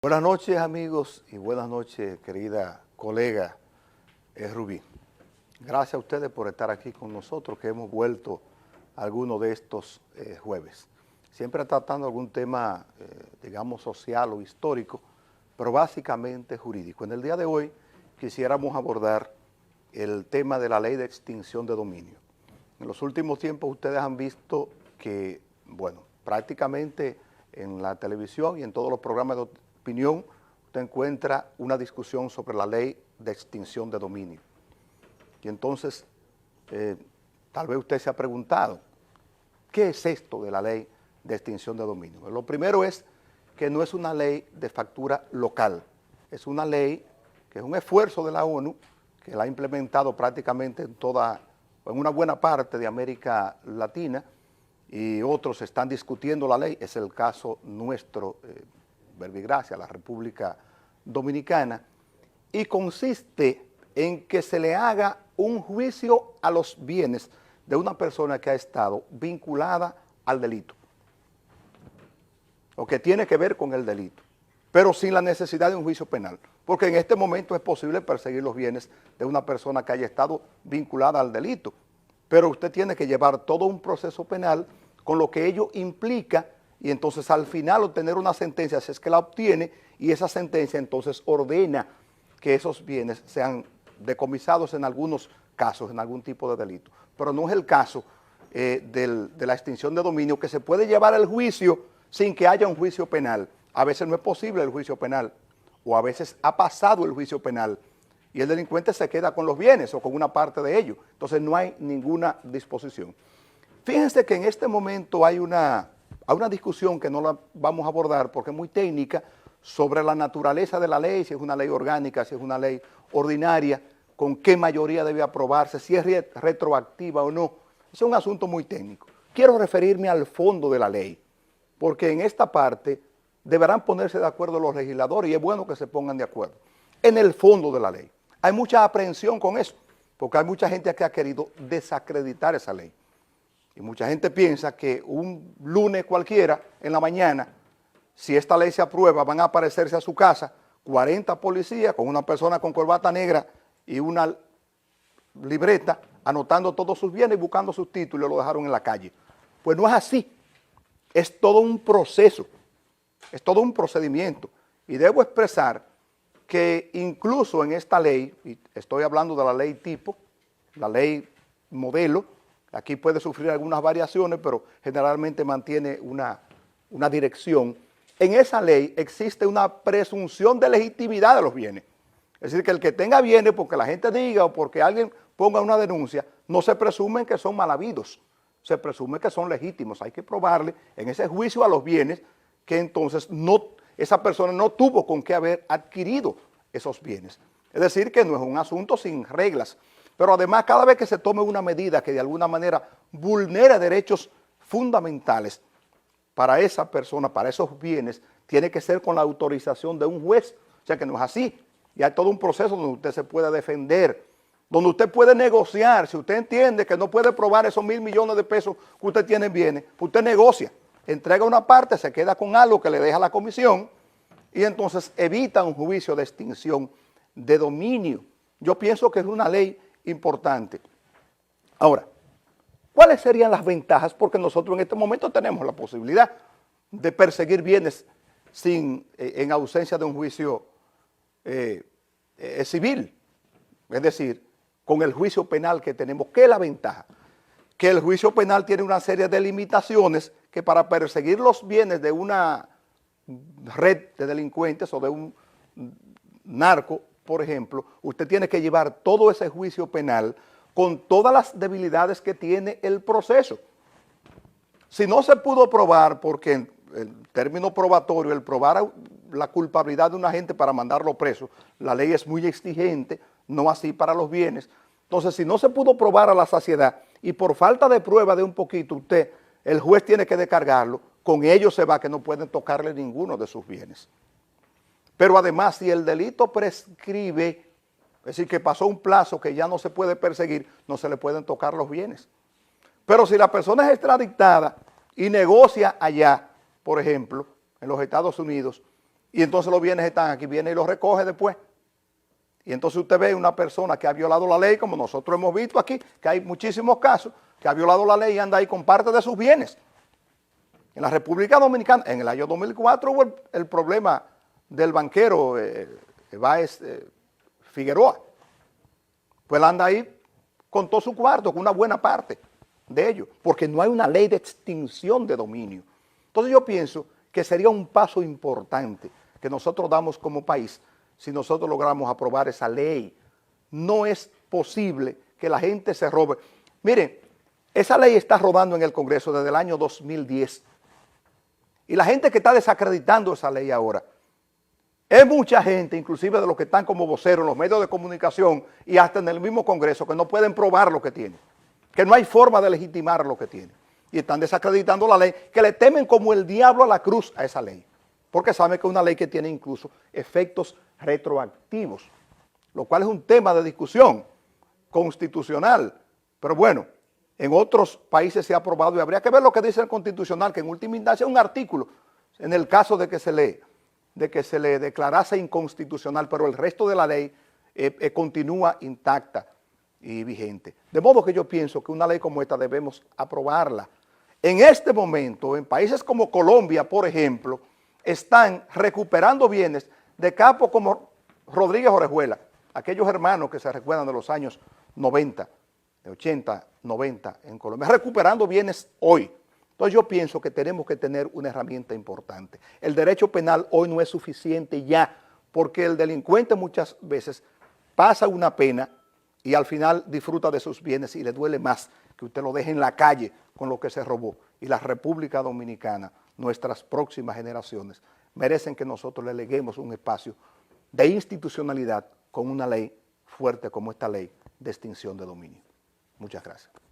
Buenas noches, amigos, y buenas noches, querida colega Rubí. Gracias a ustedes por estar aquí con nosotros, que hemos vuelto a alguno de estos jueves. Siempre tratando algún tema, digamos, social o histórico, pero básicamente jurídico. En el día de hoy quisiéramos abordar el tema de la ley de extinción de dominio. En los últimos tiempos ustedes han visto que, bueno, prácticamente en la televisión y en todos los programas de opinión, usted encuentra una discusión sobre la ley de extinción de dominio. Y entonces, tal vez usted se ha preguntado, ¿qué es esto de la ley de extinción de dominio? Lo primero es que no es una ley de factura local, es una ley que es un esfuerzo de la ONU, que la ha implementado prácticamente en una buena parte de América Latina, y otros están discutiendo la ley, es el caso nuestro, verbigracia, la República Dominicana, y consiste en que se le haga un juicio a los bienes de una persona que ha estado vinculada al delito, o que tiene que ver con el delito, pero sin la necesidad de un juicio penal, porque en este momento es posible perseguir los bienes de una persona que haya estado vinculada al delito, pero usted tiene que llevar todo un proceso penal con lo que ello implica, y entonces al final obtener una sentencia, si es que la obtiene, y esa sentencia entonces ordena que esos bienes sean decomisados en algunos casos, en algún tipo de delito. Pero no es el caso de la extinción de dominio, que se puede llevar el juicio sin que haya un juicio penal. A veces no es posible el juicio penal, o a veces ha pasado el juicio penal, y el delincuente se queda con los bienes o con una parte de ellos. Entonces no hay ninguna disposición. Fíjense que en este momento hay una discusión que no la vamos a abordar porque es muy técnica, sobre la naturaleza de la ley, si es una ley orgánica, si es una ley ordinaria, con qué mayoría debe aprobarse, si es retroactiva o no. Es un asunto muy técnico. Quiero referirme al fondo de la ley, porque en esta parte deberán ponerse de acuerdo los legisladores, y es bueno que se pongan de acuerdo. En el fondo de la ley. Hay mucha aprehensión con eso, porque hay mucha gente que ha querido desacreditar esa ley. Y mucha gente piensa que un lunes cualquiera, en la mañana, si esta ley se aprueba, van a aparecerse a su casa 40 policías con una persona con corbata negra y una libreta anotando todos sus bienes y buscando sus títulos, y lo dejaron en la calle. Pues no es así. Es todo un proceso, es todo un procedimiento. Y debo expresar que incluso en esta ley, y estoy hablando de la ley tipo, la ley modelo, aquí puede sufrir algunas variaciones, pero generalmente mantiene una dirección. En esa ley existe una presunción de legitimidad de los bienes. Es decir, que el que tenga bienes, porque la gente diga o porque alguien ponga una denuncia, no se presumen que son mal habidos, se presume que son legítimos. Hay que probarle en ese juicio a los bienes que entonces esa persona no tuvo con qué haber adquirido esos bienes. Es decir, que no es un asunto sin reglas. Pero además, cada vez que se tome una medida que de alguna manera vulnera derechos fundamentales para esa persona, para esos bienes, tiene que ser con la autorización de un juez. O sea que no es así. Y hay todo un proceso donde usted se puede defender, donde usted puede negociar. Si usted entiende que no puede probar esos 1.000 millones de pesos que usted tiene en bienes, usted negocia, entrega una parte, se queda con algo que le deja la comisión, y entonces evita un juicio de extinción de dominio. Yo pienso que es una ley importante. Ahora, ¿cuáles serían las ventajas? Porque nosotros en este momento tenemos la posibilidad de perseguir bienes en ausencia de un juicio civil. Es decir, con el juicio penal que tenemos. ¿Qué es la ventaja? Que el juicio penal tiene una serie de limitaciones que para perseguir los bienes de una red de delincuentes o de un narco, por ejemplo, usted tiene que llevar todo ese juicio penal con todas las debilidades que tiene el proceso. Si no se pudo probar, porque el término probatorio, el probar la culpabilidad de una gente para mandarlo preso, la ley es muy exigente, no así para los bienes. Entonces, si no se pudo probar a la saciedad y por falta de prueba de un poquito, el juez tiene que descargarlo, con ello se va que no pueden tocarle ninguno de sus bienes. Pero además, si el delito prescribe, es decir, que pasó un plazo que ya no se puede perseguir, no se le pueden tocar los bienes. Pero si la persona es extraditada y negocia allá, por ejemplo, en los Estados Unidos, y entonces los bienes están aquí, viene y los recoge después. Y entonces usted ve una persona que ha violado la ley, como nosotros hemos visto aquí, que hay muchísimos casos, que ha violado la ley y anda ahí con parte de sus bienes. En la República Dominicana, en el año 2004 hubo el problema del banquero Báez Figueroa. Pues él anda ahí con todo su cuarto, con una buena parte de ello, porque no hay una ley de extinción de dominio. Entonces yo pienso que sería un paso importante que nosotros damos como país si nosotros logramos aprobar esa ley. No es posible que la gente se robe. Miren, esa ley está rodando en el Congreso desde el año 2010. Y la gente que está desacreditando esa ley ahora es mucha gente, inclusive de los que están como voceros en los medios de comunicación y hasta en el mismo Congreso, que no pueden probar lo que tienen, que no hay forma de legitimar lo que tienen. Y están desacreditando la ley, que le temen como el diablo a la cruz a esa ley, porque saben que es una ley que tiene incluso efectos retroactivos, lo cual es un tema de discusión constitucional. Pero bueno, en otros países se ha aprobado y habría que ver lo que dice el Constitucional, que en última instancia es un artículo, en el caso de que se le declarase inconstitucional, pero el resto de la ley continúa intacta y vigente. De modo que yo pienso que una ley como esta debemos aprobarla. En este momento, en países como Colombia, por ejemplo, están recuperando bienes de capos como Rodríguez Orejuela, aquellos hermanos que se recuerdan de los años 90, de 80, 90 en Colombia, recuperando bienes hoy. Entonces yo pienso que tenemos que tener una herramienta importante. El derecho penal hoy no es suficiente ya, porque el delincuente muchas veces pasa una pena y al final disfruta de sus bienes y le duele más que usted lo deje en la calle con lo que se robó. Y la República Dominicana, nuestras próximas generaciones, merecen que nosotros le leguemos un espacio de institucionalidad con una ley fuerte como esta ley de extinción de dominio. Muchas gracias.